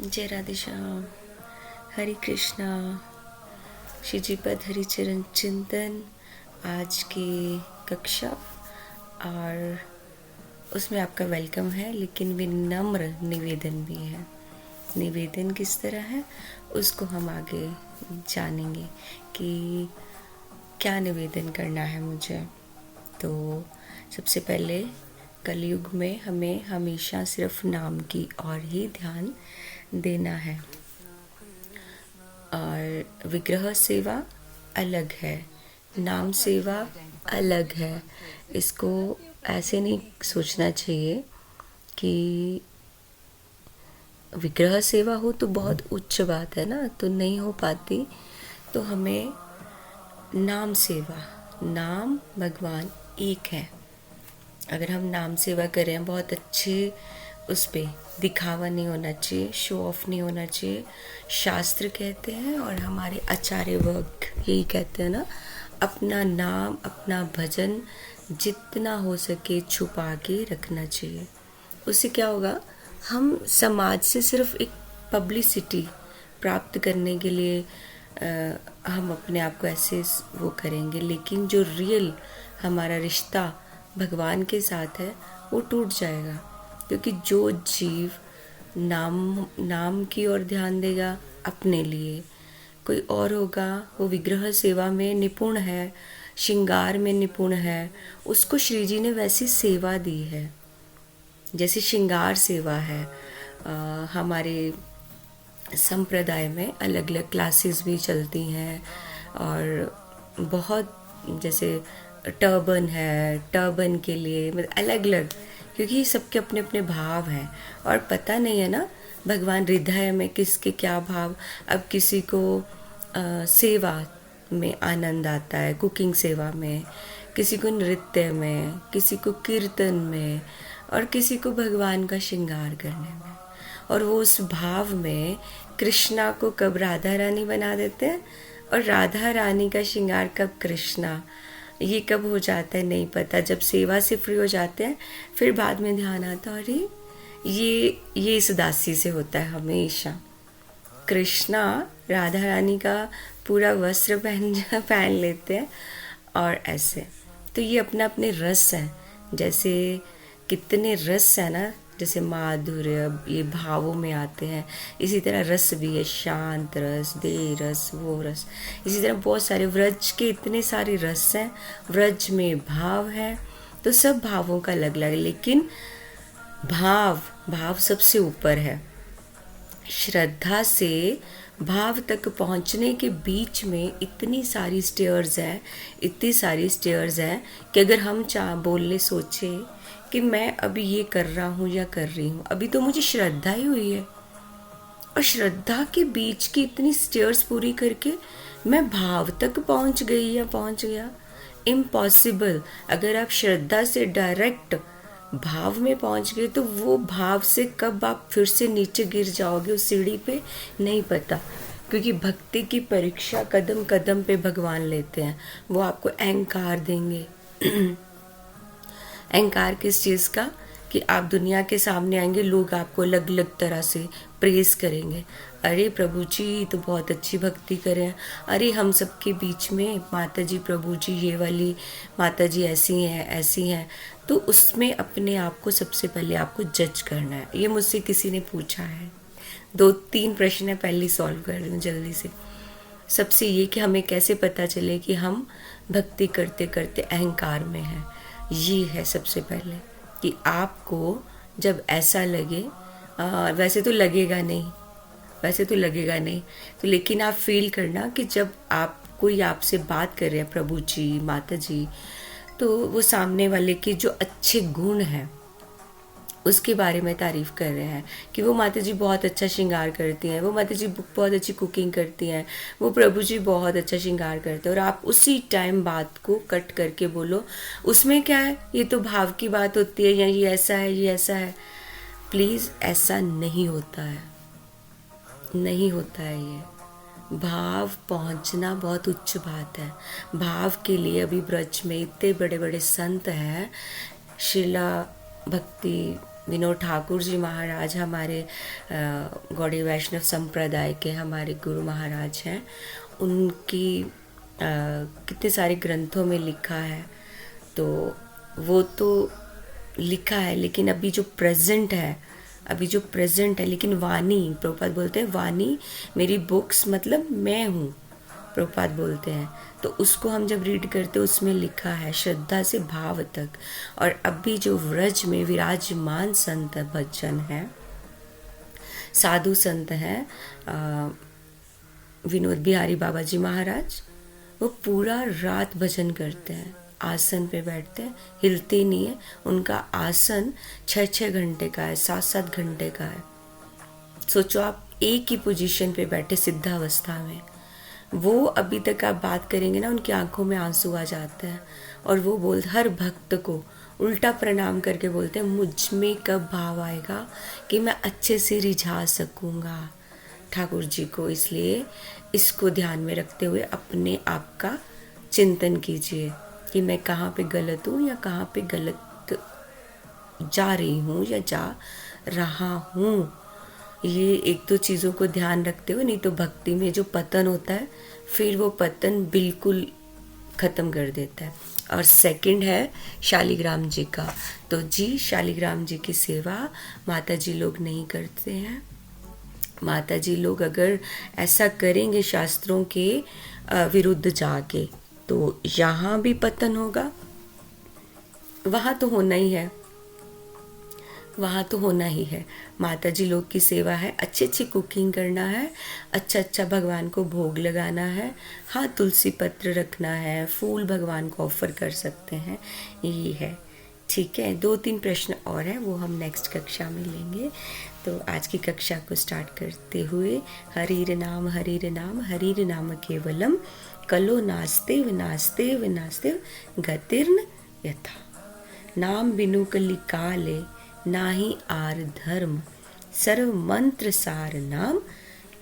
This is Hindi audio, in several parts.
जय राधे श्याम। हरे कृष्णा। श्री जी पद हरि चरण चिंतन आज की कक्षा, और उसमें आपका वेलकम है, लेकिन विनम्र निवेदन भी है। निवेदन किस तरह है उसको हम आगे जानेंगे कि क्या निवेदन करना है मुझे। तो सबसे पहले कलयुग में हमें हमेशा सिर्फ नाम की ओर ही ध्यान देना है, और विग्रह सेवा अलग है, नाम सेवा अलग है। इसको ऐसे नहीं सोचना चाहिए कि विग्रह सेवा हो तो बहुत उच्च बात है ना, तो नहीं हो पाती। तो हमें नाम सेवा, नाम भगवान एक है। अगर हम नाम सेवा करें बहुत अच्छे, उस पर दिखावा नहीं होना चाहिए, शो ऑफ नहीं होना चाहिए। शास्त्र कहते हैं और हमारे आचार्य वर्ग यही कहते हैं ना, अपना नाम अपना भजन जितना हो सके छुपा के रखना चाहिए। उससे क्या होगा, हम समाज से सिर्फ एक पब्लिसिटी प्राप्त करने के लिए हम अपने आप को ऐसे वो करेंगे, लेकिन जो रियल हमारा रिश्ता भगवान के साथ है वो टूट जाएगा। क्योंकि जो जीव नाम की ओर ध्यान देगा अपने लिए, कोई और होगा वो विग्रह सेवा में निपुण है, श्रृंगार में निपुण है, उसको श्री जी ने वैसी सेवा दी है जैसे श्रृंगार सेवा है। हमारे संप्रदाय में अलग अलग क्लासेस भी चलती हैं, और बहुत जैसे टर्बन है, टर्बन के लिए मतलब अलग अलग, क्योंकि सबके अपने अपने भाव हैं और पता नहीं है ना भगवान हृदय में किसके क्या भाव। अब किसी को सेवा में आनंद आता है, कुकिंग सेवा में, किसी को नृत्य में, किसी को कीर्तन में, और किसी को भगवान का श्रृंगार करने में। और वो उस भाव में कृष्णा को कब राधा रानी बना देते हैं, और राधा रानी का श्रृंगार कब कृष्णा, ये कब हो जाता है नहीं पता। जब सेवा से फ्री हो जाते हैं फिर बाद में ध्यान आता है, अरे ये इस दासी से होता है हमेशा। कृष्णा राधा रानी का पूरा वस्त्र पहन लेते हैं, और ऐसे तो ये अपना अपने रस हैं। जैसे कितने रस है ना, जैसे माधुर्य ये भावों में आते हैं, इसी तरह रस भी है, शांत रस, दे रस, वो रस। इसी तरह बहुत सारे व्रज के इतने सारे रस हैं, व्रज में भाव है, तो सब भावों का अलग अलग, लेकिन भाव सबसे ऊपर है। श्रद्धा से भाव तक पहुंचने के बीच में इतनी सारी स्टेयर्स हैं, इतनी सारी स्टेयर्स हैं कि अगर हम बोलने सोचे कि मैं अभी ये कर रहा हूँ या कर रही हूँ, अभी तो मुझे श्रद्धा ही हुई है, और श्रद्धा के बीच की इतनी स्टेयर्स पूरी करके मैं भाव तक पहुँच गई या पहुँच गया, इम्पॉसिबल। अगर आप श्रद्धा से डायरेक्ट भाव में पहुंच गए तो वो भाव से कब आप फिर से नीचे गिर जाओगे उस सीढ़ी पे नहीं पता। क्योंकि भक्ति की परीक्षा कदम कदम पे भगवान लेते हैं। वो आपको अहंकार देंगे अहंकार किस चीज़ का, कि आप दुनिया के सामने आएंगे, लोग आपको अलग अलग तरह से प्रेज करेंगे। अरे प्रभु जी तो बहुत अच्छी भक्ति करें, अरे हम सबके बीच में माता जी, प्रभु जी ये वाली माता जी ऐसी हैं। तो उसमें अपने आप को सबसे पहले आपको जज करना है। ये मुझसे किसी ने पूछा है, 2-3 प्रश्न है, पहले सॉल्व कर रही हूँ जल्दी से। सबसे ये कि हमें कैसे पता चले कि हम भक्ति करते करते अहंकार में हैं। ये है सबसे पहले कि आपको जब ऐसा लगे, वैसे तो लगेगा नहीं, तो लेकिन आप फील करना कि जब आप कोई आपसे बात कर रहे हैं, प्रभु जी माता जी, तो वो सामने वाले के जो अच्छे गुण हैं उसके बारे में तारीफ कर रहे हैं कि वो माता जी बहुत अच्छा श्रृंगार करती हैं, वो माता जी बहुत अच्छी कुकिंग करती हैं, वो प्रभु जी बहुत अच्छा श्रृंगार करते हैं, और आप उसी टाइम बात को कट करके बोलो उसमें क्या है, ये तो भाव की बात होती है, या ये ऐसा है। प्लीज़ ऐसा नहीं होता है ये भाव पहुंचना बहुत उच्च बात है। भाव के लिए अभी ब्रज में इतने बड़े बड़े संत हैं, शिला भक्ति विनोद ठाकुर जी महाराज हमारे गौड़ी वैष्णव संप्रदाय के हमारे गुरु महाराज हैं। उनकी कितने सारे ग्रंथों में लिखा है, तो वो तो लिखा है, लेकिन अभी जो प्रेजेंट है, लेकिन वाणी, प्रभुपाद बोलते हैं वाणी मेरी बुक्स मतलब मैं हूँ, प्रभुपाद बोलते हैं। तो उसको हम जब रीड करते उसमें लिखा है श्रद्धा से भाव तक। और अभी जो व्रज में विराजमान संत भजन है, साधु संत हैं, विनोद बिहारी बाबा जी महाराज, वो पूरा रात भजन करते हैं, आसन पे बैठते हैं, हिलते नहीं है। उनका आसन 6-6 घंटे का है, 7-7 घंटे का है। सोचो आप एक ही पोजीशन पे बैठे सिद्धावस्था में। वो अभी तक आप बात करेंगे ना, उनकी आंखों में आंसू आ जाते हैं। और वो बोलते, हर भक्त को उल्टा प्रणाम करके बोलते हैं, मुझ में कब भाव आएगा कि मैं अच्छे से रिझा सकूंगा ठाकुर जी को। इसलिए इसको ध्यान में रखते हुए अपने आप का चिंतन कीजिए कि मैं कहाँ पे गलत हूँ या कहाँ पे गलत जा रही हूँ या जा रहा हूँ। ये एक दो चीज़ों को ध्यान रखते हुए, नहीं तो भक्ति में जो पतन होता है फिर वो पतन बिल्कुल ख़त्म कर देता है। और सेकंड है शालिग्राम जी का। तो जी शालिग्राम जी की सेवा माता जी लोग नहीं करते हैं। माता जी लोग अगर ऐसा करेंगे शास्त्रों के विरुद्ध जाके, तो यहाँ भी पतन होगा, वहाँ तो होना ही है, वहाँ तो होना ही है। माता जी लोग की सेवा है, अच्छी अच्छी कुकिंग करना है, अच्छा अच्छा भगवान को भोग लगाना है, हाँ तुलसी पत्र रखना है, फूल भगवान को ऑफर कर सकते हैं, यही है। ठीक है, 2-3 प्रश्न और हैं, वो हम नेक्स्ट कक्षा में लेंगे। तो आज की कक्षा को स्टार्ट करते हुए, हरिर नाम हरिर नाम केवलम, कलो नास्ते विनास्ते विनास्ते गतिर्न यथा, नाम बिनु कली काले नाही आर धर्म, सर्व मंत्र सार नाम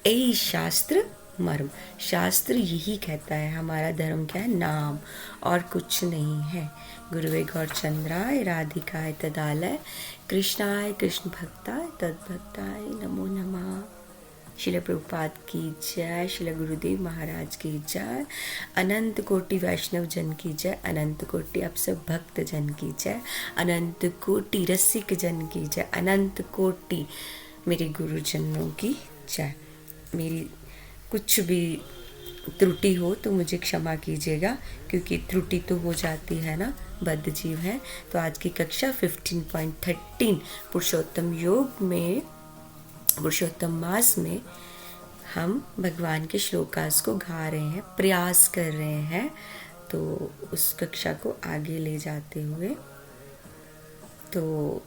ऐ शास्त्र मर्म। शास्त्र यही कहता है हमारा धर्म क्या है, नाम, और कुछ नहीं है। गुरुवे गौरचंद्राय राधिकाय तदालय, कृष्णाय कृष्ण भक्ताय तद्भक्ताय नमो नमः। शिल प्रभुपाद की जय, शिल गुरुदेव महाराज की जय, अनंत कोटि वैष्णव जन की जय, अनंत कोटि आप सब भक्त जन की जय, अनंत कोटि रसिक जन की जय, अनंत कोटि मेरे गुरुजनों की जय। मेरी कुछ भी त्रुटि हो तो मुझे क्षमा कीजिएगा, क्योंकि त्रुटि तो हो जाती है ना, बद्ध जीव है। तो आज की कक्षा 15.13 पुरुषोत्तम योग में, पुरुषोत्तम मास में हम भगवान के श्लोकास को गा रहे हैं, प्रयास कर रहे हैं। तो उस कक्षा को आगे ले जाते हुए, तो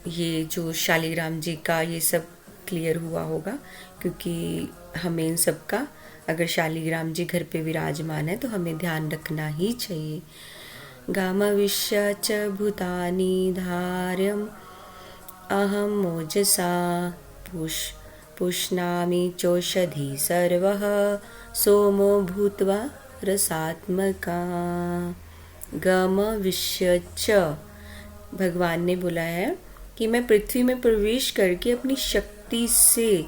ये जो शालिग्राम जी का ये सब क्लियर हुआ होगा, क्योंकि हमें इन सब का, अगर शालिग्राम जी घर पे विराजमान है तो हमें ध्यान रखना ही चाहिए। गामविश्य च भूतानि धार्यम् अहम मोजसा पुष्णामि चौषधि सर्वः सोमो भूत्वा रसात्मका। गम विश्य च, भगवान ने बोला है कि मैं पृथ्वी में प्रवेश करके अपनी शक्ति से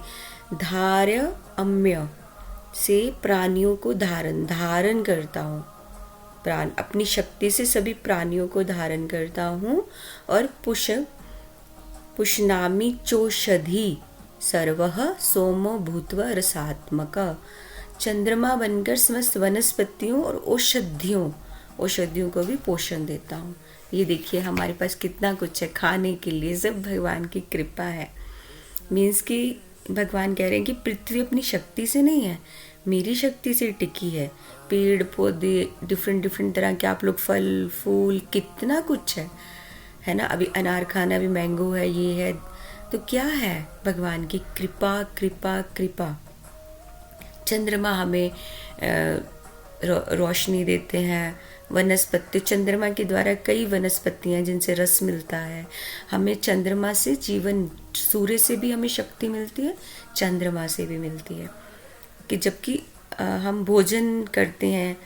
धार्य अम्य से प्राणियों को धारण करता हूँ। अपनी शक्ति से सभी प्राणियों को धारण करता हूँ। और पुष्णामि चौषधि सर्वः सोमो भूत्वा रसात्मक, चंद्रमा बनकर समस्त वनस्पतियों और औषधियों को भी पोषण देता हूँ। ये देखिए हमारे पास कितना कुछ है खाने के लिए, सब भगवान की कृपा है। मीन्स कि भगवान कह रहे हैं कि पृथ्वी अपनी शक्ति से नहीं है, मेरी शक्ति से टिकी है। पेड़ पौधे डिफरेंट तरह के, आप लोग फल फूल, कितना कुछ है ना। अभी अनार खाना, अभी मैंगो है, ये है, तो क्या है, भगवान की कृपा कृपा कृपा। चंद्रमा हमें रोशनी देते हैं, वनस्पति, चंद्रमा के द्वारा कई वनस्पतियां जिनसे रस मिलता है। हमें चंद्रमा से जीवन, सूर्य से भी हमें शक्ति मिलती है, चंद्रमा से भी मिलती है। कि जबकि हम भोजन करते हैं,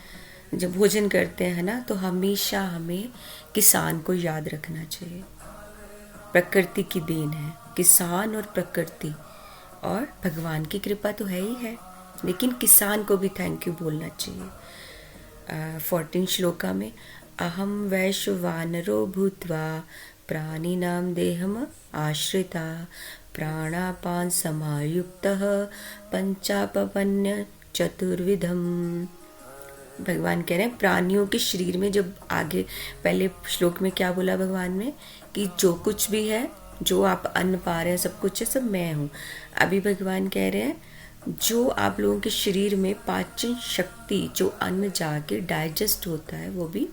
जब भोजन करते हैं ना, तो हमेशा हमें किसान को याद रखना चाहिए। प्रकृति की देन है, किसान और प्रकृति, और भगवान की कृपा तो है ही है, लेकिन किसान को भी थैंक यू बोलना चाहिए। 14 श्लोका में अहम वैश्वानरो भूत्वा प्राणिनां देहम आश्रिता प्राणापान समायुक्तः पंचापन्य चतुर्विधम। भगवान कह रहे हैं प्राणियों के शरीर में, जब आगे पहले श्लोक में क्या बोला भगवान ने कि जो कुछ भी है, जो आप अन्न पा रहे हैं, सब कुछ है, सब मैं हूँ। अभी भगवान कह रहे हैं जो आप लोगों के शरीर में पाचन शक्ति, जो अन्न जाके डाइजेस्ट होता है, वो भी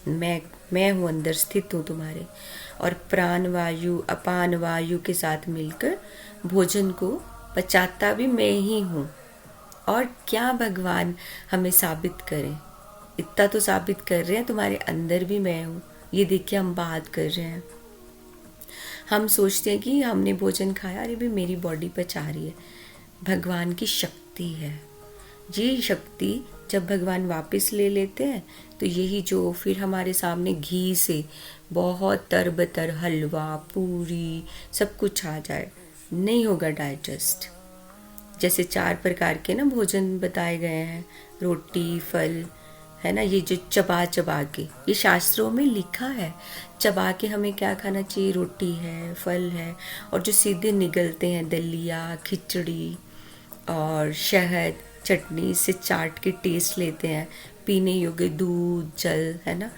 मैं हूँ, अंदर स्थित हूँ तुम्हारे। और प्राण वायु अपान वायु के साथ मिलकर भोजन को पचाता भी मैं ही हूँ। और क्या भगवान हमें साबित करें, इतना तो साबित कर रहे हैं तुम्हारे अंदर भी मैं हूँ। ये देखिए हम बात कर रहे हैं, हम सोचते हैं कि हमने भोजन खाया, अरे भी मेरी बॉडी पचा रही है। भगवान की शक्ति है, ये शक्ति जब भगवान वापस ले लेते हैं तो यही जो फिर हमारे सामने घी से बहुत तरबतर हलवा पूरी सब कुछ आ जाए, नहीं होगा डाइजेस्ट। जैसे 4 प्रकार के ना भोजन बताए गए हैं, रोटी फल है ना, ये जो चबा चबा के, ये शास्त्रों में लिखा है चबा के हमें क्या खाना चाहिए, रोटी है फल है, और जो सीधे निगलते हैं दलिया खिचड़ी और शहद चटनी से चाट के टेस्ट लेते हैं, पीने योग्य दूध जल है ना।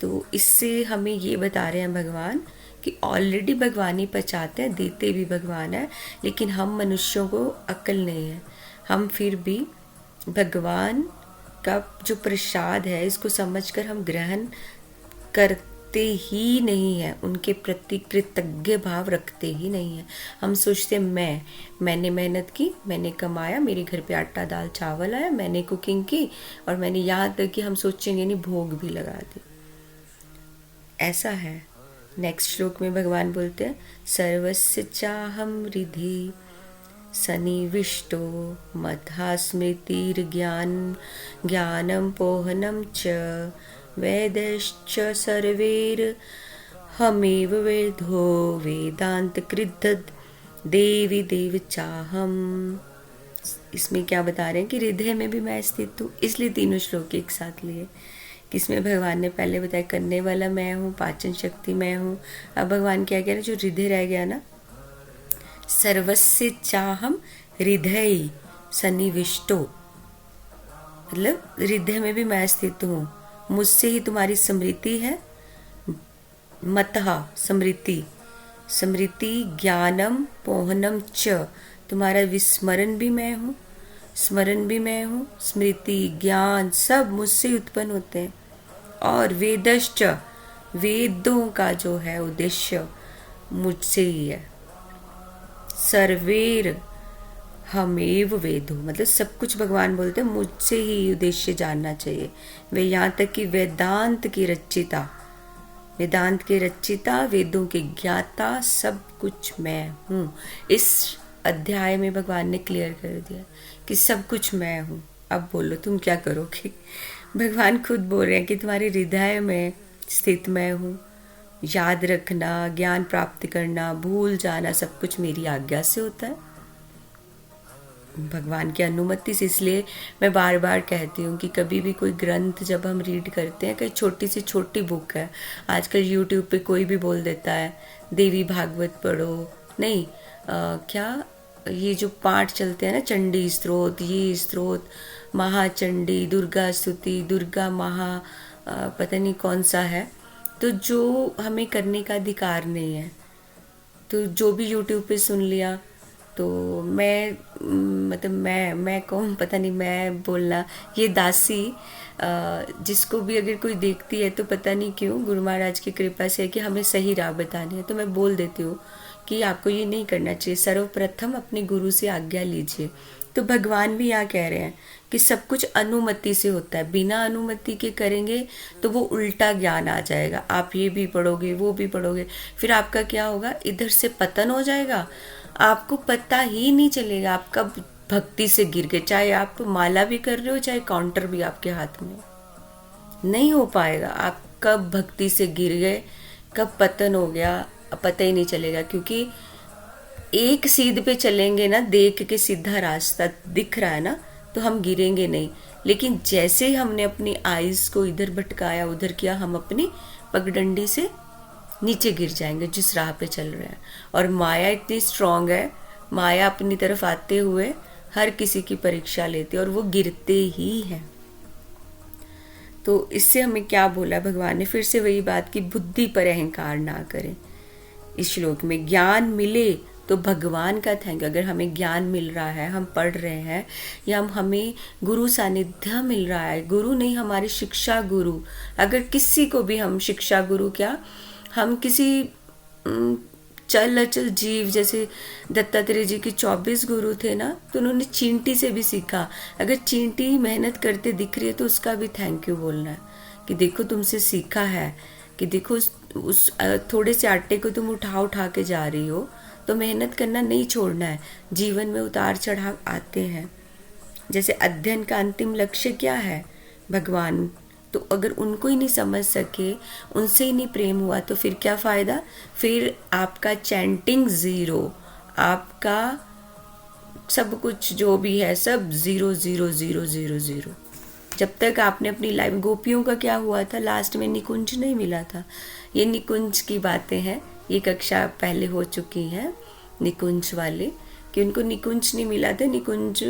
तो इससे हमें ये बता रहे हैं भगवान कि ऑलरेडी भगवान ही पचाते हैं, देते भी भगवान है, लेकिन हम मनुष्यों को अक्ल नहीं है, हम फिर भी भगवान का जो प्रसाद है इसको समझकर हम ग्रहण करते ही नहीं है, उनके प्रति कृतज्ञ भाव रखते ही नहीं है। हम सोचते हैं मैंने मेहनत की, मैंने कमाया, मेरे घर पे आटा दाल चावल आया, मैंने कुकिंग की, और मैंने यहाँ तक कि हम सोचेंगे नहीं भोग भी लगा दी। ऐसा है। नेक्स्ट श्लोक में भगवान बोलते हैं सर्वस्य चाहम रिधि सन्निविष्टो मथा स्मृतिर्ज्ञानम पोहनम च वेदैश्च सर्वैर हमेव वेदो वेदांत कृद्धद देवी देव चाहम। इसमें क्या बता रहे हैं कि हृदय में भी मैं स्थित हूँ, इसलिए तीनों श्लोक एक साथ लिए। किसमें भगवान ने पहले बताया करने वाला मैं हूँ, पाचन शक्ति मैं हूँ। अब भगवान क्या कह रहे हैं, जो हृदय रह गया ना, सर्वस्य चाहम हृदय सन्निविष्टो, मतलब हृदय में भी मैं स्थित हूँ, मुझसे ही तुम्हारी स्मृति है, मतः स्मृति, स्मृति ज्ञानम पोहनम च, तुम्हारा विस्मरण भी मैं हूँ, स्मरण भी मैं हूँ, स्मृति ज्ञान सब मुझसे उत्पन्न होते हैं। और वेदश्च, वेदों का जो है उद्देश्य मुझसे ही है। सर्वेर हमेव वेदो, मतलब सब कुछ भगवान बोलते हैं मुझसे ही उद्देश्य जानना चाहिए। वे यहाँ तक कि वेदांत की रचिता, वेदांत के रचिता, वेदों के ज्ञाता, सब कुछ मैं हूँ। इस अध्याय में भगवान ने क्लियर कर दिया कि सब कुछ मैं हूँ। अब बोलो तुम क्या करोगे। भगवान खुद बोल रहे हैं कि तुम्हारे हृदय में स्थित मैं हूँ। याद रखना, ज्ञान प्राप्त करना, भूल जाना, सब कुछ मेरी आज्ञा से होता है, भगवान की अनुमति से। इसलिए मैं बार बार कहती हूँ कि कभी भी कोई ग्रंथ जब हम रीड करते हैं, कहीं छोटी से छोटी बुक है, आजकल यूट्यूब पे कोई भी बोल देता है देवी भागवत पढ़ो, नहीं क्या ये जो पाठ चलते हैं ना, चंडी स्तोत्र, ये स्तोत्र, महाचंडी, दुर्गा स्तुति, दुर्गा महा पता नहीं कौन सा है, तो जो हमें करने का अधिकार नहीं है, तो जो भी यूट्यूब पे सुन लिया, तो मैं मतलब मैं कौन, पता नहीं, मैं बोलना ये दासी, जिसको भी अगर कोई देखती है तो पता नहीं क्यों गुरु महाराज की कृपा से है कि हमें सही राह बतानी है, तो मैं बोल देती हूँ कि आपको ये नहीं करना चाहिए, सर्वप्रथम अपने गुरु से आज्ञा लीजिए। तो भगवान भी यहाँ कह रहे हैं कि सब कुछ अनुमति से होता है, बिना अनुमति के करेंगे तो वो उल्टा ज्ञान आ जाएगा, आप ये भी पढ़ोगे वो भी पढ़ोगे, फिर आपका क्या होगा, इधर से पतन हो जाएगा, आपको पता ही नहीं चलेगा आप कब भक्ति से गिर गए। चाहे आप माला भी कर रहे हो, चाहे काउंटर भी आपके हाथ में, नहीं हो पाएगा आप कब भक्ति से गिर गए, कब पतन हो गया पता ही नहीं चलेगा, क्योंकि एक सीध पे चलेंगे ना, देख के सीधा रास्ता दिख रहा है ना, तो हम गिरेंगे नहीं। लेकिन जैसे ही हमने अपनी आइज को इधर भटकाया उधर किया, हम अपनी पगडंडी से नीचे गिर जाएंगे जिस राह पे चल रहे हैं। और माया इतनी स्ट्रांग है, माया अपनी तरफ आते हुए हर किसी की परीक्षा लेती है और वो गिरते ही हैं। तो इससे हमें क्या बोला भगवान ने, फिर से वही बात कि बुद्धि पर अहंकार ना करें। इस श्लोक में ज्ञान मिले तो भगवान का थैंक, अगर हमें ज्ञान मिल रहा है, हम पढ़ रहे हैं, या हमें गुरु सानिध्य मिल रहा है, गुरु नहीं हमारे शिक्षा गुरु, अगर किसी को भी हम शिक्षा गुरु क्या, हम किसी चल अचल जीव, जैसे दत्तात्रेय जी के 24 गुरु थे ना, तो उन्होंने चींटी से भी सीखा। अगर चींटी मेहनत करते दिख रही है तो उसका भी थैंक यू बोलना है कि देखो तुमसे सीखा है, कि देखो उस थोड़े से आटे को तुम उठा उठा के जा रही हो, तो मेहनत करना नहीं छोड़ना है। जीवन में उतार चढ़ाव आते हैं। जैसे अध्ययन का अंतिम लक्ष्य क्या है, भगवान, तो अगर उनको ही नहीं समझ सके, उनसे ही नहीं प्रेम हुआ, तो फिर क्या फ़ायदा, फिर आपका चैंटिंग ज़ीरो, आपका सब कुछ जो भी है सब zero zero zero zero zero. जब तक आपने अपनी लाइफ, गोपियों का क्या हुआ था, लास्ट में निकुंज नहीं मिला था। ये निकुंज की बातें हैं, ये कक्षा पहले हो चुकी हैं निकुंज वाले, कि उनको निकुंज नहीं मिला था। निकुंज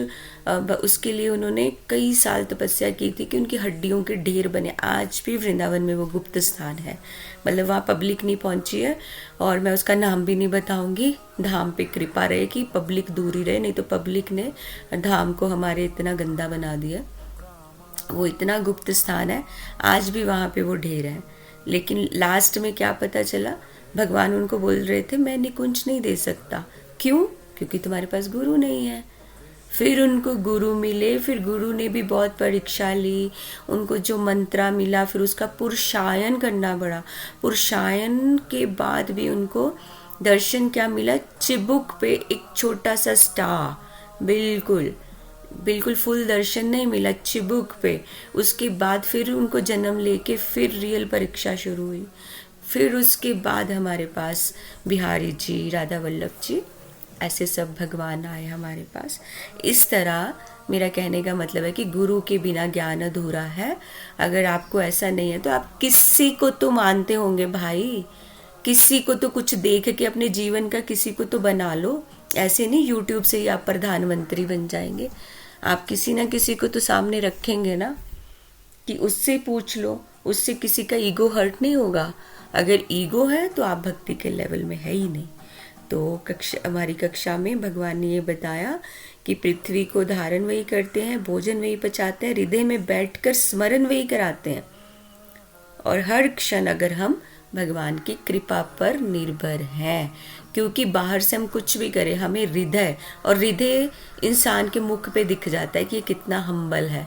उसके लिए उन्होंने कई साल तपस्या की थी कि उनकी हड्डियों के ढेर बने। आज भी वृंदावन में वो गुप्त स्थान है, मतलब वहाँ पब्लिक नहीं पहुँची है, और मैं उसका नाम भी नहीं बताऊँगी। धाम पे कृपा रहे कि पब्लिक दूर ही रहे, नहीं तो पब्लिक ने धाम को हमारे इतना गंदा बना दिया। वो इतना गुप्त स्थान है, आज भी वहाँ पे वो ढेर है। लेकिन लास्ट में क्या पता चला, भगवान उनको बोल रहे थे मैं निकुंज नहीं दे सकता। क्यों? क्योंकि तुम्हारे पास गुरु नहीं है। फिर उनको गुरु मिले, फिर गुरु ने भी बहुत परीक्षा ली, उनको जो मंत्रा मिला, फिर उसका पुरुषायन करना पड़ा। पुरुषायन के बाद भी उनको दर्शन क्या मिला, चिबुक पे एक छोटा सा स्टार, बिल्कुल बिल्कुल फुल दर्शन नहीं मिला, चिबुक पे। उसके बाद फिर उनको जन्म लेके फिर रियल परीक्षा शुरू हुई। फिर उसके बाद हमारे पास बिहारी जी, राधा वल्लभ जी, ऐसे सब भगवान आए हमारे पास। इस तरह मेरा कहने का मतलब है कि गुरु के बिना ज्ञान अधूरा है। अगर आपको ऐसा नहीं है तो आप किसी को तो मानते होंगे भाई, किसी को तो कुछ देख के अपने जीवन का किसी को तो बना लो। ऐसे नहीं यूट्यूब से ही आप प्रधानमंत्री बन जाएंगे। आप किसी ना किसी को तो सामने रखेंगे ना, कि उससे पूछ लो, उससे किसी का ईगो हर्ट नहीं होगा। अगर ईगो है तो आप भक्ति के लेवल में है ही नहीं। तो हमारी कक्षा में भगवान ने ये बताया कि पृथ्वी को धारण वही करते हैं, भोजन वही पचाते हैं, हृदय में बैठकर स्मरण वही कराते हैं। और हर क्षण अगर हम भगवान की कृपा पर निर्भर हैं, क्योंकि बाहर से हम कुछ भी करें, हमें हृदय, और हृदय इंसान के मुख पे दिख जाता है कि ये कितना हम्बल है।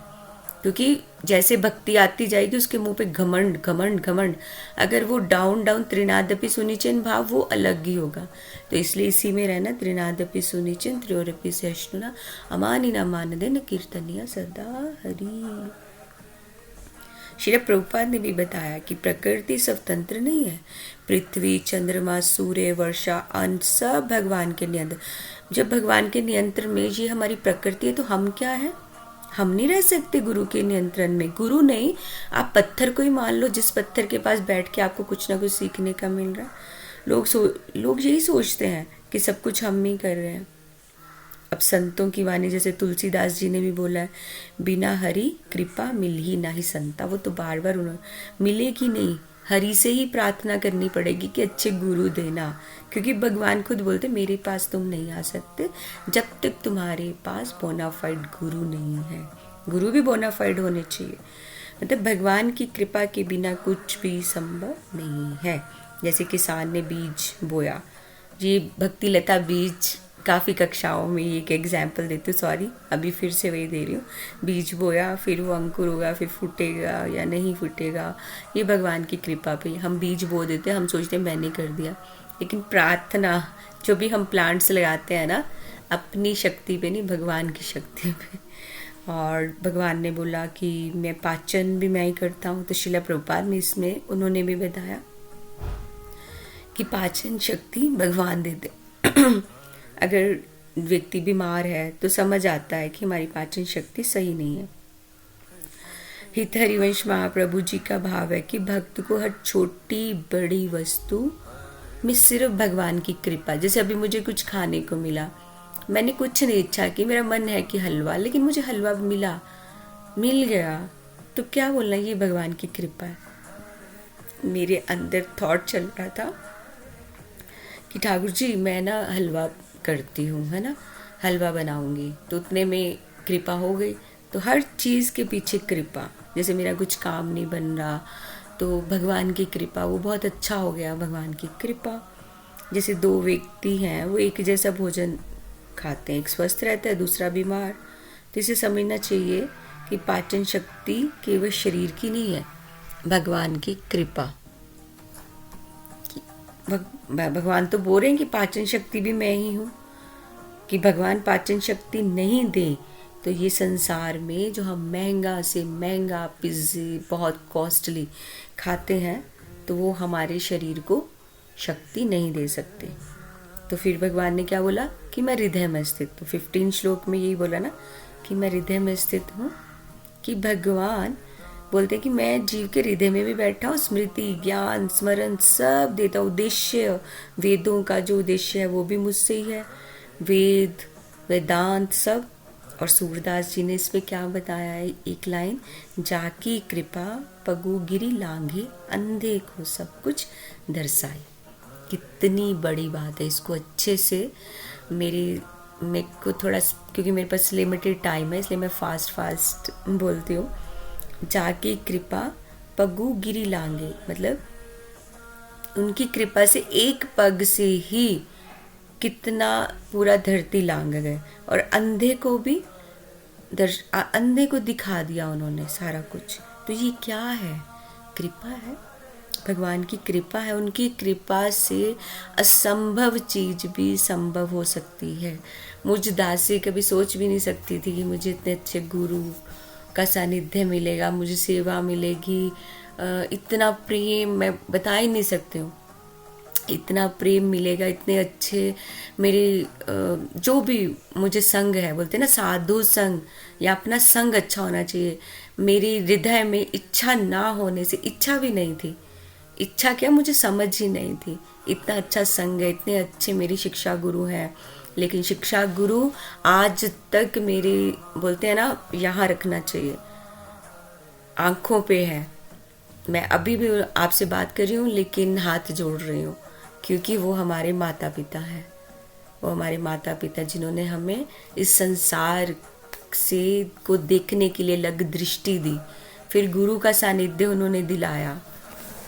क्योंकि जैसे भक्ति आती जाएगी उसके मुंह पे घमंड घमंड घमंड, अगर वो डाउन डाउन त्रिनादपि सुनिचन भाव, वो अलग ही होगा। तो इसलिए इसी में रहना, त्रिनादपि सुनिचन त्रयोरपि सहिष्णुना अमानि न मानदे न कीर्तनिया सदा हरि। श्री प्रभुपाद ने भी बताया कि प्रकृति स्वतंत्र नहीं है। पृथ्वी, चंद्रमा, सूर्य, वर्षा, अन्न सब भगवान के नियंत्रण। जब भगवान के नियंत्रण में ये हमारी प्रकृति है, तो हम क्या है? हम नहीं रह सकते गुरु के नियंत्रण में। गुरु नहीं, आप पत्थर को ही मान लो, जिस पत्थर के पास बैठ के आपको कुछ ना कुछ सीखने का मिल रहा है। लोग यही सोचते हैं कि सब कुछ हम ही कर रहे हैं। अब संतों की वाणी, जैसे तुलसीदास जी ने भी बोला है, बिना हरि कृपा मिल ही ना ही संता। वो तो बार बार उन्होंने, मिलेगी नहीं, हरि से ही प्रार्थना करनी पड़ेगी कि अच्छे गुरु देना। क्योंकि भगवान खुद बोलते मेरे पास तुम नहीं आ सकते जब तक तुम्हारे पास बोनाफाइड गुरु नहीं है। गुरु भी बोनाफाइड होने चाहिए। मतलब भगवान की कृपा के बिना कुछ भी संभव नहीं है। जैसे किसान ने बीज बोया, ये भक्ति लता बीज काफ़ी कक्षाओं में एक एग्जाम्पल देती हूँ, सॉरी अभी फिर से वही दे रही हूँ। बीज बोया, फिर वो अंकुर होगा, फिर फूटेगा या नहीं फूटेगा, ये भगवान की कृपा पे। हम बीज बो देते हैं, हम सोचते हैं मैंने कर दिया, लेकिन प्रार्थना, जो भी हम प्लांट्स लगाते हैं ना, अपनी शक्ति पे नहीं, भगवान की शक्ति पे। और भगवान ने बोला कि मैं पाचन भी मैं ही करता हूँ। तो शिला प्रभुपाद में इसमें उन्होंने भी बताया कि पाचन शक्ति भगवान देते। अगर व्यक्ति बीमार है तो समझ आता है कि हमारी पाचन शक्ति सही नहीं है। हित हरिवंश महाप्रभु जी का भाव है कि भक्त को हर छोटी बड़ी वस्तु में सिर्फ भगवान की कृपा। जैसे अभी मुझे कुछ खाने को मिला, मैंने कुछ नहीं इच्छा की, मेरा मन है कि हलवा, लेकिन मुझे हलवा मिल गया, तो क्या बोलना, ये भगवान की कृपा है। मेरे अंदर थॉट चल रहा था कि ठाकुर जी मैं ना हलवा करती हूँ, है ना, हलवा बनाऊंगी, तो उतने में कृपा हो गई। तो हर चीज़ के पीछे कृपा। जैसे मेरा कुछ काम नहीं बन रहा तो भगवान की कृपा, वो बहुत अच्छा हो गया, भगवान की कृपा। जैसे दो व्यक्ति हैं, वो एक जैसा भोजन खाते हैं, एक स्वस्थ रहता है, दूसरा बीमार। तो इसे समझना चाहिए कि पाचन शक्ति केवल शरीर की नहीं है, भगवान की कृपा। भगवान तो बोल रहे हैं कि पाचन शक्ति भी मैं ही हूँ। कि भगवान पाचन शक्ति नहीं दे तो ये संसार में जो हम महंगा से महंगा पिज़्ज़े बहुत कॉस्टली खाते हैं, तो वो हमारे शरीर को शक्ति नहीं दे सकते। तो फिर भगवान ने क्या बोला कि मैं हृदय में स्थित हूँ। 15 श्लोक में यही बोला ना कि मैं हृदय में स्थित हूँ। कि भगवान बोलते हैं कि मैं जीव के हृदय में भी बैठा हूँ, स्मृति, ज्ञान, स्मरण सब देता हूँ। उद्देश्य, वेदों का जो उद्देश्य है वो भी मुझसे ही है, वेद, वेदांत सब। और सूरदास जी ने इसमें क्या बताया है, एक लाइन, जाकी कृपा पगु गिरी लांघे, अंधे को सब कुछ दर्शाए। कितनी बड़ी बात है। इसको अच्छे से मेरे को थोड़ा, क्योंकि मेरे पास लिमिटेड टाइम है इसलिए मैं फास्ट बोलती हूँ। जाकी कृपा पगु गिरी लांघे, मतलब उनकी कृपा से एक पग से ही कितना पूरा धरती लांघ गए। और अंधे को भी अंधे को दिखा दिया उन्होंने सारा कुछ। तो ये क्या है, कृपा है, भगवान की कृपा है। उनकी कृपा से असंभव चीज भी संभव हो सकती है। मुझ दासी कभी सोच भी नहीं सकती थी कि मुझे इतने अच्छे गुरु का सानिध्य मिलेगा, मुझे सेवा मिलेगी, इतना प्रेम मैं बता ही नहीं सकती हूँ, इतना प्रेम मिलेगा, इतने अच्छे मेरे जो भी मुझे संग है, बोलते ना साधु संग, या अपना संग अच्छा होना चाहिए। मेरी हृदय में इच्छा ना होने से, इच्छा भी नहीं थी, इच्छा क्या मुझे समझ ही नहीं थी, इतना अच्छा संग है, इतने अच्छे मेरी शिक्षा गुरु हैं। लेकिन शिक्षा गुरु आज तक मेरे, बोलते हैं ना, यहाँ रखना चाहिए, आंखों पे है। मैं अभी भी आपसे बात कर रही हूँ लेकिन हाथ जोड़ रही हूँ, क्योंकि वो हमारे माता पिता हैं। वो हमारे माता पिता जिन्होंने हमें इस संसार से को देखने के लिए लग दृष्टि दी, फिर गुरु का सानिध्य उन्होंने दिलाया,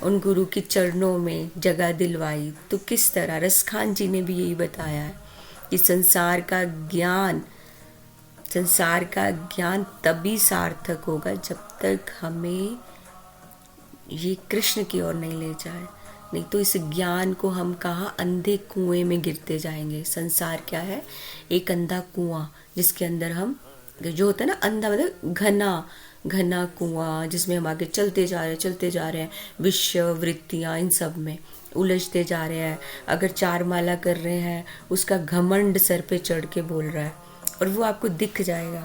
उन गुरु के चरणों में जगह दिलवाई। तो किस तरह रसखान जी ने भी यही बताया है कि संसार का ज्ञान तभी सार्थक होगा जब तक हमें ये कृष्ण की ओर नहीं ले जाए। नहीं तो इस ज्ञान को हम कहाँ, अंधे कुएं में गिरते जाएंगे। संसार क्या है, एक अंधा कुआं जिसके अंदर हम, जो होता है ना अंधा मतलब घना कुआं, जिसमें हम आगे चलते जा रहे हैं, विषय वृत्तियाँ इन सब में उलझते जा रहे हैं। अगर 4 माला कर रहे हैं, उसका घमंड सर पे चढ़ के बोल रहा है, और वो आपको दिख जाएगा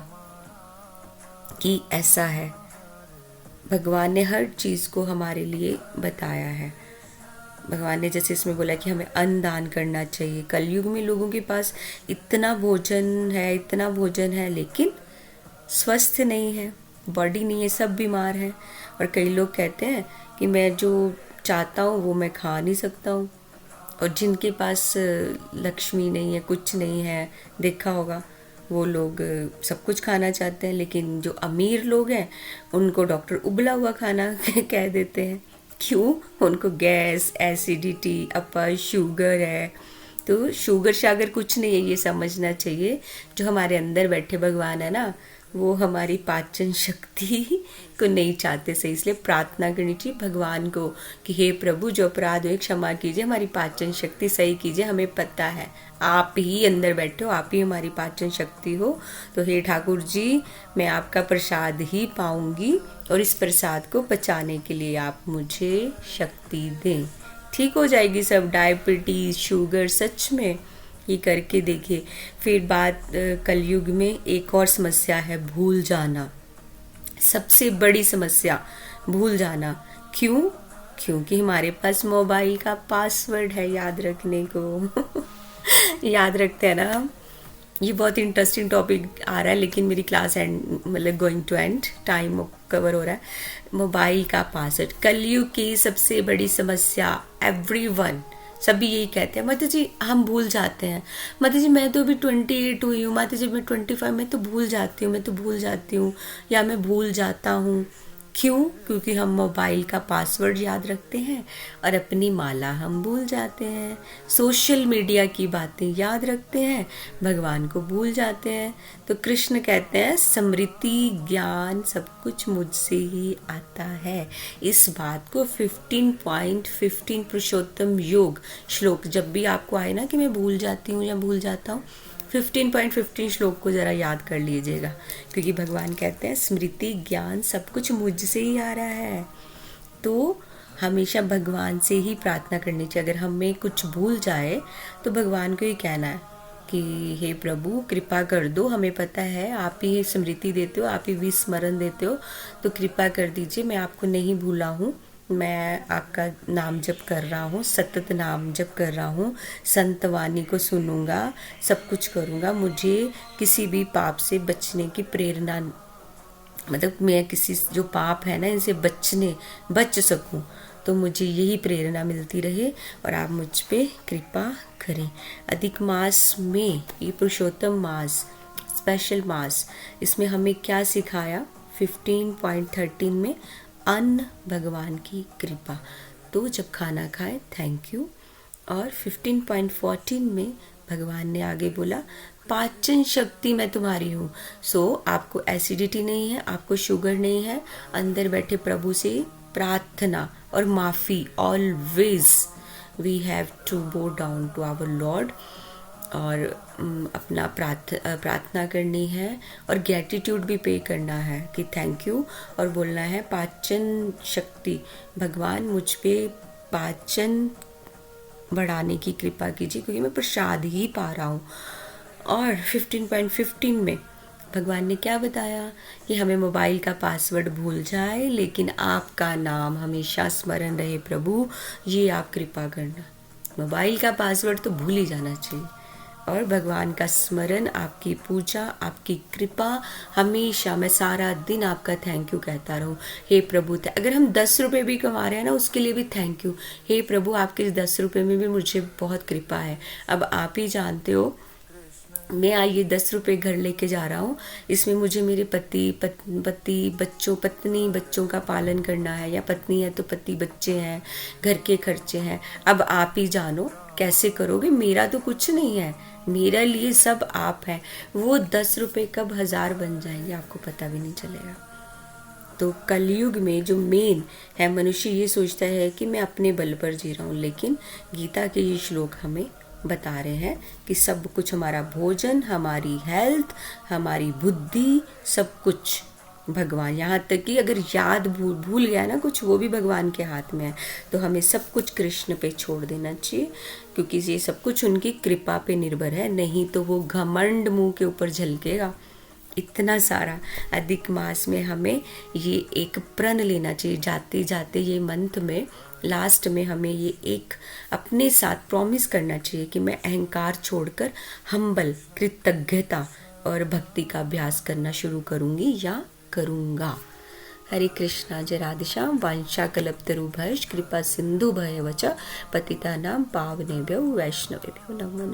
कि ऐसा है। भगवान ने हर चीज़ को हमारे लिए बताया है। भगवान ने जैसे इसमें बोला कि हमें अन्न दान करना चाहिए। कलयुग में लोगों के पास इतना भोजन है लेकिन स्वस्थ नहीं है, बॉडी नहीं है, सब बीमार हैं। और कई लोग कहते हैं कि मैं जो चाहता हूँ वो मैं खा नहीं सकता हूँ। और जिनके पास लक्ष्मी नहीं है, कुछ नहीं है, देखा होगा, वो लोग सब कुछ खाना चाहते हैं। लेकिन जो अमीर लोग हैं उनको डॉक्टर उबला हुआ खाना कह देते हैं। क्यों? उनको गैस, एसिडिटी, अपच, शुगर है। तो शुगर शागर कुछ नहीं है, ये समझना चाहिए। जो हमारे अंदर बैठे भगवान है ना, वो हमारी पाचन शक्ति को नहीं चाहते सही। इसलिए प्रार्थना करनी चाहिए भगवान को कि हे प्रभु, जो अपराध हुए क्षमा कीजिए, हमारी पाचन शक्ति सही कीजिए। हमें पता है आप ही अंदर बैठे हो, आप ही हमारी पाचन शक्ति हो। तो हे ठाकुर जी, मैं आपका प्रसाद ही पाऊंगी, और इस प्रसाद को पचाने के लिए आप मुझे शक्ति दें। ठीक हो जाएगी सब, डायबिटीज, शुगर, सच में ये करके देखिए। फिर बात कलयुग में एक और समस्या है, भूल जाना। सबसे बड़ी समस्या भूल जाना। क्यों? क्योंकि हमारे पास मोबाइल का पासवर्ड है याद रखने को। याद रखते हैं ना हम। ये बहुत इंटरेस्टिंग टॉपिक आ रहा है, लेकिन मेरी क्लास एंड मतलब going to end, time cover हो रहा है। मोबाइल का पासवर्ड कलयुग की सबसे बड़ी समस्या। एवरीवन, सभी यही कहते हैं, माता जी हम भूल जाते हैं। माता जी मैं तो अभी 28 हुई हूँ, माता जी मैं 25, मैं तो भूल जाती हूँ, मैं तो भूल जाती हूँ, या मैं भूल जाता हूँ। क्यों? क्योंकि हम मोबाइल का पासवर्ड याद रखते हैं और अपनी माला हम भूल जाते हैं। सोशल मीडिया की बातें याद रखते हैं, भगवान को भूल जाते हैं। तो कृष्ण कहते हैं स्मृति ज्ञान सब कुछ मुझसे ही आता है। इस बात को 15.15 पुरुषोत्तम योग श्लोक, जब भी आपको आए ना कि मैं भूल जाती हूँ या भूल जाता हूँ, 15.15 श्लोक को जरा याद कर लीजिएगा, क्योंकि भगवान कहते हैं स्मृति ज्ञान सब कुछ मुझसे ही आ रहा है। तो हमेशा भगवान से ही प्रार्थना करनी चाहिए। अगर हमें कुछ भूल जाए तो भगवान को ही कहना है कि हे प्रभु कृपा कर दो, हमें पता है आप ही स्मृति देते हो, आप ही विस्मरण देते हो, तो कृपा कर दीजिए, मैं आपको नहीं भूला हूँ, मैं आपका नाम जप कर रहा हूँ, सतत नाम जप कर रहा हूँ, संत वाणी को सुनूंगा, सब कुछ करूँगा। मुझे किसी भी पाप से बचने की प्रेरणा, मतलब मैं किसी जो पाप है ना इनसे बच सकूं, तो मुझे यही प्रेरणा मिलती रहे और आप मुझ पे कृपा करें। अधिक मास में, ये पुरुषोत्तम मास, स्पेशल मास, इसमें हमें क्या सिखाया? 15.13 में अन्न भगवान की कृपा, तो जब खाना खाएं थैंक यू। और 15.14 में भगवान ने आगे बोला पाचन शक्ति मैं तुम्हारी हूँ। सो आपको एसिडिटी नहीं है, आपको शुगर नहीं है, अंदर बैठे प्रभु से प्रार्थना और माफ़ी, always we have to go down to our lord और अपना प्रार्थना करनी है और ग्रेटिट्यूड भी पे करना है कि थैंक यू, और बोलना है पाचन शक्ति, भगवान मुझ पे पाचन बढ़ाने की कृपा कीजिए, क्योंकि मैं प्रसाद ही पा रहा हूँ। और 15.15 में भगवान ने क्या बताया कि हमें मोबाइल का पासवर्ड भूल जाए, लेकिन आपका नाम हमेशा स्मरण रहे प्रभु, ये आप कृपा करना। मोबाइल का पासवर्ड तो भूल ही जाना चाहिए, और भगवान का स्मरण, आपकी पूजा, आपकी कृपा, हमेशा मैं सारा दिन आपका थैंक यू कहता रहूं। हे प्रभु, अगर हम 10 रुपये भी कमा रहे हैं ना उसके लिए भी थैंक यू। हे प्रभु आपके इस 10 रुपये में भी मुझे बहुत कृपा है। अब आप ही जानते हो, मैं ये 10 रुपये घर लेके जा रहा हूँ, इसमें मुझे मेरे पति बच्चों का पालन करना है, या पत्नी है तो पति बच्चे हैं, घर के खर्चे हैं। अब आप ही जानो कैसे करोगे, मेरा तो कुछ नहीं है, मेरा लिए सब आप हैं। वो 10 रुपये कब 1000 बन जाएंगे आपको पता भी नहीं चलेगा। तो कलयुग में जो मेन है, मनुष्य ये सोचता है कि मैं अपने बल पर जी रहा हूँ, लेकिन गीता के ये श्लोक हमें बता रहे हैं कि सब कुछ, हमारा भोजन, हमारी हेल्थ, हमारी बुद्धि, सब कुछ भगवान, यहाँ तक कि अगर याद भूल गया ना कुछ, वो भी भगवान के हाथ में है। तो हमें सब कुछ कृष्ण पे छोड़ देना चाहिए, क्योंकि ये सब कुछ उनकी कृपा पे निर्भर है, नहीं तो वो घमंड मुंह के ऊपर झलकेगा इतना सारा। अधिक मास में हमें ये एक प्रण लेना चाहिए, जाते जाते ये मंथ में लास्ट में हमें ये एक अपने साथ प्रॉमिस करना चाहिए कि मैं अहंकार छोड़कर हम्बल, कृतज्ञता और भक्ति का अभ्यास करना शुरू करूँगी या करूँगा। हरे कृष्णा, जय राधेश्याम। वांछा कल्पतरुभ्यश्च कृपा सिंधु भयवच पतितानां पावनेभ्यो वैष्णवेभ्यो नमो नमः।